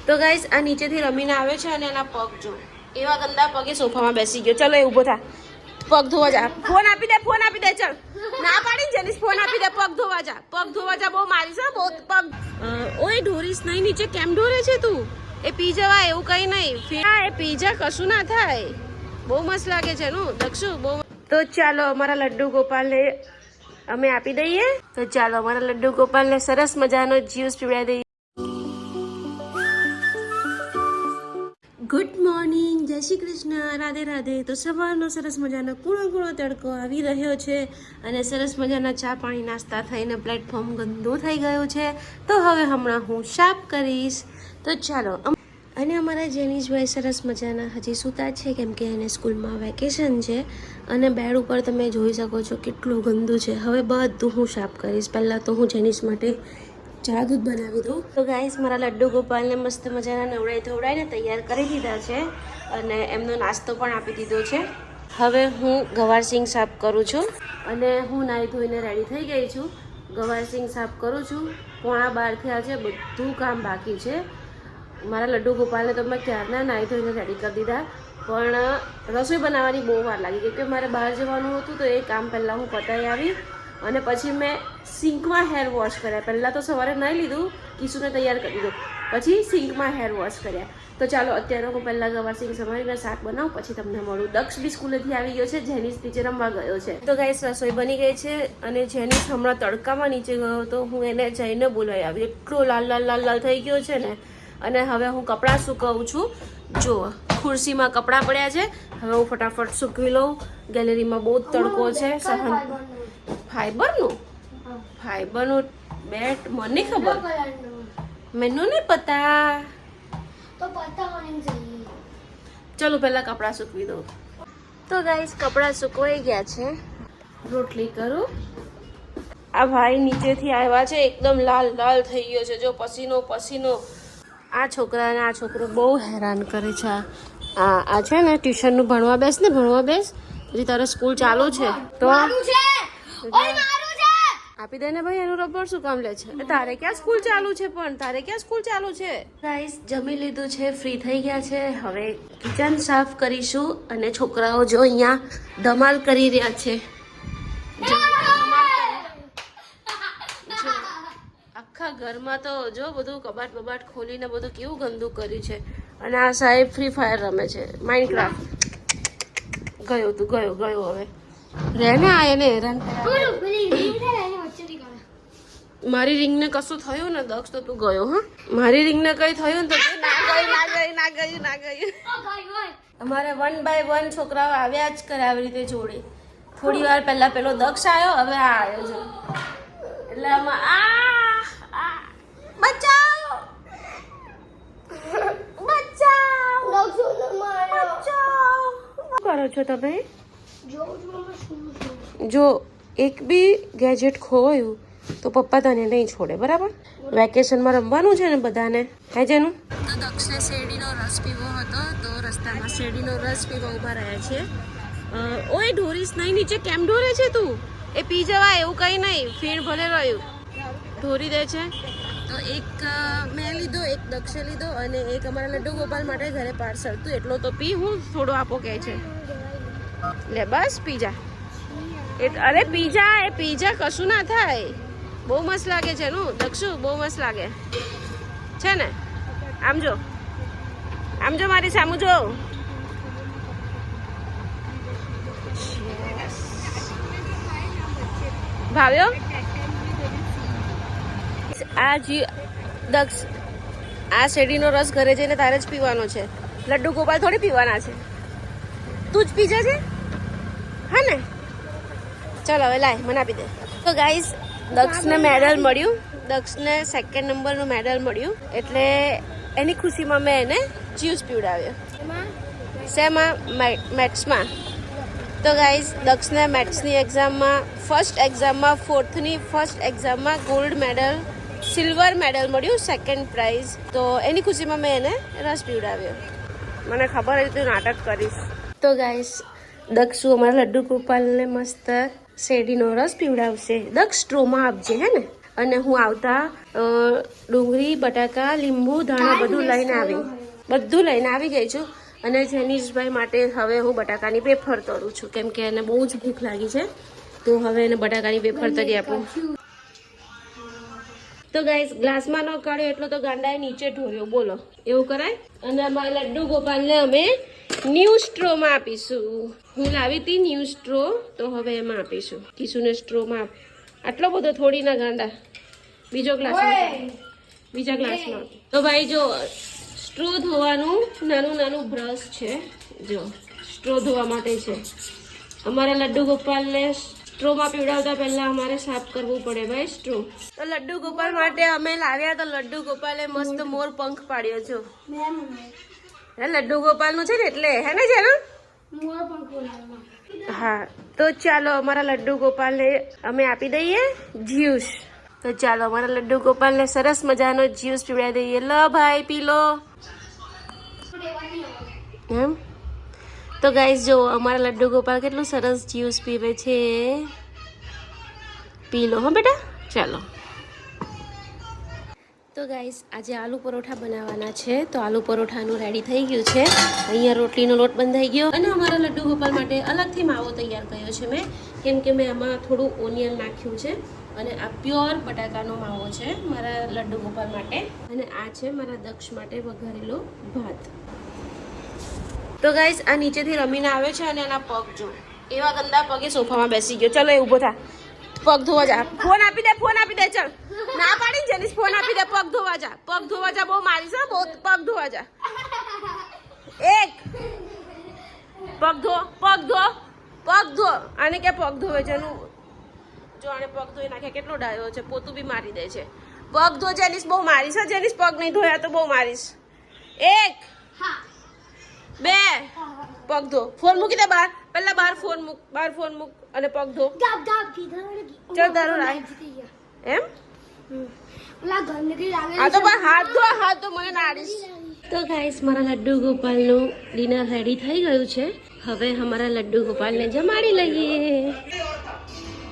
તો ગાઈસ આ નીચેથી રમીને આવ્યો છે અને એના પગ જો એવા ગંદા પગે સોફામાં બેસી ગયો. ચલો એ ઊભો થા, પગ ધોવા જા. ફોન આપી દે, ફોન આપી દે. ચલ ના પાડી જેનિસ, ફોન આપી દે. પગ ધોવા જા, પગ ધોવા જા. બહુ મારીશ હો, બહુ પગ. ઓય ઢોરીશ નહીં, નીચે કેમ ઢોરે છે તું? એ પી જવા, એવું કઈ નહીં. એ પી જા, કશું ના થાય. બહુ મસ્ત લાગે છે નું દક્ષુ, બહુ. તો ચાલો અમારા લડ્ડુ ગોપાલને અમે આપી દઈએ. તો ચાલો અમારા લડ્ડુ ગોપાલને સરસ મજાનો જ્યુસ પીવડાવી દઈએ. ગુડ મોર્નિંગ, જય શ્રી કૃષ્ણ, રાધે રાધે. તો સવારનો સરસ મજાનો કૂણો કૂણો તડકો આવી રહ્યો છે અને સરસ મજાના ચા પાણી નાસ્તા થઈને પ્લેટફોર્મ ગંદો થઈ ગયો છે. તો હવે હમણાં હું સાફ કરીશ. તો ચાલો. અને અમારા જેનીશભાઈ સરસ મજાના હજી સૂતા છે કેમ કે એને સ્કૂલમાં વેકેશન છે અને બેડ ઉપર તમે જોઈ શકો છો કેટલું ગંદુ છે. હવે બધું હું સાફ કરીશ. પહેલાં તો હું જેનીશ માટે ચા દૂધ બનાવી દઉં. તો ગાઈસ મારા લડ્ડુ ગોપાલને મસ્ત મજાના નવડાઈ ધોવડાઈને તૈયાર કરી દીધા છે અને એમનો નાસ્તો પણ આપી દીધો છે. હવે હું ગવારસિંગ સાફ કરું છું અને હું નાહી ધોઈને રેડી થઈ ગઈ છું. ગવારસિંગ સાફ કરું છું. 11:30 આજે બધું કામ બાકી છે. મારા લડ્ડુ ગોપાલને તો મેં ક્યારના નાહી ધોઈને રેડી કરી દીધા, પણ રસોઈ બનાવવાની બહુ વાર લાગી કેમ કે મારે બહાર જવાનું હતું. તો એ કામ પહેલાં હું પતાવી આવી અને પછી મેં સિંકમાં હેર વોશ કર્યા. પહેલાં તો સવારે નાહી લીધું, કિશુને તૈયાર કરી દીધું, પછી સિંકમાં હેર વોશ કર્યા. તો ચાલો અત્યારે હું પહેલાં ગવારસિંગ સમારીને શાક બનાવું, પછી તમને મળું. દક્ષ બી સ્કૂલેથી આવી ગયો છે, જેનીસ નીચે રમવા ગયો છે. તો ગાઈસ રસોઈ બની ગઈ છે અને જેનીસ હમણાં તડકામાં નીચે ગયો તો હું એને જઈને બોલાવી આવી. એટલો લાલ લાલ લાલ લાલ થઈ ગયો છે ને. અને હવે હું કપડાં સૂકવું છું. જો ખુરશીમાં કપડાં પડ્યા છે, હવે હું ફટાફટ સૂકવી લઉં. ગેલેરીમાં બહુ જ તડકો છે. ફાઈબરનું બેટ મને ખબર, મેનુ નહીં પતા. ચલો પહેલા કપડાં સૂકવી દઉં. તો ગાઈસ કપડાં સુકવાઈ ગયા છે. રોટલી કરું. આ ભાઈ નીચેથી આવ્યા છે, એકદમ લાલ લાલ થઈ ગયો છે. જો પસીનો પસીનો. આ છોકરાને આ છોકરો બહુ હેરાન કરે છે. આ છે ને ટ્યુશનનું ભણવા બેસ ને, ભણવા બેસ. હજી તારે સ્કૂલ ચાલુ છે તો આપી દે ને ભાઈ. એનું રબર શું કામ લે છે? તારે ક્યાં સ્કૂલ ચાલુ છે? પણ તારે ક્યાં સ્કૂલ ચાલુ છે? ગાઈસ જમી લીધું છે, ફ્રી થઈ ગયા છે. હવે કિચન સાફ કરીશું અને છોકરાઓ જો અહીંયા ધમાલ કરી રહ્યા છે. આખા ઘરમાં તો જો બધું કબાટ બબાટ ખોલીને બધું કેવું ગંદુ કર્યું છે. અને આ સાહેબ ફ્રી ફાયર રમે છે, માઇનક્રાફ્ટ. ગયો તું, ગયો હવે રે ને. આ એને હેરાન મારી રિંગને કશું થયું ને દક્ષ તો તું ગયો. હા મારી રિંગને કઈ થયું ને તો ના ગયું. અમારે 1 by 1 છોકરાઓ આવ્યા જ કરે આવી રીતે જોડે. થોડી વાર પહેલા પેલો દક્ષ આવ્યો, હવે આ આવ્યો છે. એટલે આમાં બચાવ કરો છો તમે? જો એક બી ગેજેટ ખોવાયું તો પપ્પા તને નહીં છોડે, બરાબર? વેકેશનમાં રમવાનું છે ને બધાને. હે જેનું? તો દક્ષને શેરડીનો રસ પીવો હતો તો રસ્તામાં શેરડીનો રસ પીવા ઊભા રહ્યા છે. ઓય ઢોરીશ નહીં, નીચે કેમ ઢોરે છે તું? એ પી જવા, એવું કંઈ નહીં. ફીણ ભલે રહ્યું ઢોરી દે છે. તો એક મેં લીધો, એક દક્ષે લીધો અને એક અમારા લડ્ડુ ગોપાલ માટે ઘરે પાર્સલ. તું એટલો તો પી, હું થોડો આપો કહે છે. લે બસ પીજા. અરે પીજા, એ પીજા કશું ના થાય. બહુ મસ્ત લાગે છે નું દક્ષુ, બહુ મસ્ત લાગે છે ને. આમ જો મારી સામું જો. ભાવ્યો આ દક્ષ, આ શેરડીનો રસ ઘરે જઈને તારે જ પીવાનો છે. લડ્ડુ ગોપાલ થોડી પીવાના છે. તું જ પીજે છે હા ને. ચાલો હવે લાય, મને આપી દે. તો ગાઈસ દક્ષને મેડલ મળ્યું. દક્ષને 2nd નંબરનું મેડલ મળ્યું એટલે એની ખુશીમાં મેં એને જ્યુસ પીવડાવ્યો. શેમાં? મેથ્સમાં. તો ગાઈસ દક્ષને મેથ્સની એક્ઝામમાં ફર્સ્ટ એક્ઝામમાં ગોલ્ડ મેડલ, સિલ્વર મેડલ મળ્યું, 2nd પ્રાઇઝ. તો એની ખુશીમાં મેં એને રસ પીવડાવ્યો. મને ખબર હતી તું નાટક કરીશ. તો ગાઈસ દક્ષુ અમારા લડ્ડુ ગોપાલને મસ્ત શેરડીનો રસ પીવડાવશે. દક્ષ સ્ટ્રોમાં આપજે હે ને. અને હું આવતા ડુંગળી, બટાકા, લીંબુ, ધાણા બધું લઈને આવી ગઈ છું. અને જેનીશભાઈ માટે હવે હું બટાકાની વેફર તળું છું, કેમ કે એને બહુ જ ભૂખ લાગી છે, તો હવે એને બટાકાની વેફર તળી આપું. તો ગાઈસ, ગ્લાસમાં ન કાઢ્યો એટલો તો ગાંડાએ નીચે ઢોર્યો, બોલો એવું કરાય? અને અમારા લડ્ડુ ગોપાલને અમે ન્યૂ સ્ટ્રોમાં આપીશું. હું લાવી હતી ન્યૂ સ્ટ્રો, તો હવે એમાં આપીશું. કિશુને સ્ટ્રોમાં આટલો બધો થોડી ના ગાંડા, બીજા ગ્લાસમાં. તો ભાઈ જો સ્ટ્રો ધોવાનું નાનું બ્રશ છે, જો સ્ટ્રો ધોવા માટે છે. અમારા લડ્ડુ ગોપાલને સ્ટ્રોમાં પીવડાવતા પહેલા અમારે સાફ કરવું પડે ભાઈ સ્ટ્રો. તો લડ્ડુ ગોપાલ માટે અમે લાવ્યા, તો લડ્ડુ ગોપાલે મસ્ત મોર પંખ પાડ્યો છો. લડ્ડુ ગોપાલ નું છે ને એટલે હે ને જેનો. હા, તો ચાલો અમારા લડ્ડુ ગોપાલને અમે આપી દઈએ જ્યુસ. તો ચાલો અમારા લડ્ડુ ગોપાલને સરસ મજાનો જ્યુસ પીવડાવી દઈએ. લો ભાઈ પી લો. એમ તો ગાઈસ જો અમારા લડ્ડુ ગોપાલ કેટલું સરસ જ્યુસ પીવે છે. પી લો હા બેટા. ચાલો તો ગાઈસ આજે આલુ પરોઠા બનાવવાના છે, તો આલુ પરોઠાનું રેડી થઈ ગયું છે. અહીંયા રોટલીનો લોટ બંધાઈ ગયો અને અમારા લડ્ડુ ગોપાલ માટે અલગથી માવો તૈયાર કર્યો છે મેં, કેમ કે મેં આમાં થોડું ઓનિયન નાખ્યું છે. અને આ પ્યોર બટાકાનો માવો છે મારા લડ્ડુ ગોપાલ માટે. અને આ છે મારા દક્ષ માટે વઘારેલો ભાત. તો ગાઈસ આ નીચેથી રમીને આવે છે અને એના પગ જો એવા ગંદા પગે સોફામાં બેસી ગયો. ચલો એ ઊભો થા, પગ ધોવા જા. ફોન આપી દે ચલ. ના પાડી જેનીસ, ફોન આપી દે, પગ ધોવા જા. બહુ મારીશ હો, બહુ. પગ ધોવા જા. એક પગ ધો. આને કે પગ ધોવે છે એનું જો, આને પગ ધોઈ નાખ્યા. કેટલો ડાયો છે, પોતું બી મારી દે છે. પગ ધો જેનીસ, બહુ મારીશ હા જેનીસ. પગ નહીં ધોયા તો બહુ મારીશ. 1 2 પગ ધો. ફોન મૂકી દે બહાર. પહેલા બહાર ફોન મૂક અને પગ ધો. ચલ તારો રાય એમ. આ તો પણ હાથ ધો મને નાડીશ. તો ગાઈસ મારા લડ્ડુ ગોપાલનું ડિનર રેડી થઈ ગયું છે. હવે અમારા લડ્ડુ ગોપાલને જમાડી લઈએ.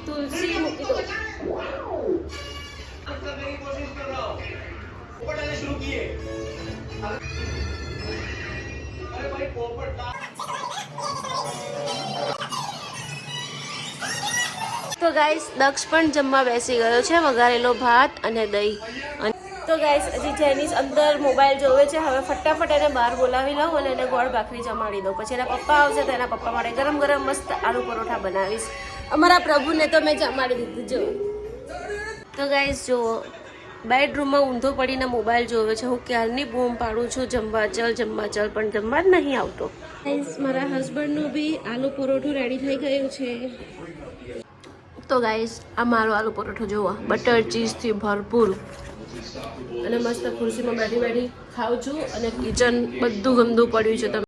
તુલસી મૂકી દો. તો ગાઈસ દક્ષ પણ જમવા બેસી ગયો છે, વઘારેલો ભાત અને દહીં. તો ગાઈસ હજી જેનીસ અંદર મોબાઈલ જોવે છે. હવે ફટાફટ એને બહાર બોલાવી લઉં અને એને ગોળ ભાખરી જમાડી દઉં. પછી એના પપ્પા આવશે તો એના પપ્પા માટે ગરમ મસ્ત આલુ પરોઠા બનાવીશ. અમારા પ્રભુને તો મેં જમાડી દીધું જો. તો ગાઈસ જો બેડરૂમમાં ઊંધો પડીને મોબાઈલ જોવે છે. હું ક્યારની બૂમ પાડું છું જમવા ચલ, પણ જમવા જ નહીં આવતો. ગાઈસ મારા હસબન્ડનું બી આલુ પરોઠું રેડી થઈ ગયું છે. તો ગાઈસ આ મારો આલુ પરોઠો જોવો, બટર ચીઝથી ભરપૂર. અને મસ્ત ખુરશીમાં બેઠી ખાઉં છું અને કિચન બધું ગંદુ પડ્યું છે. તમે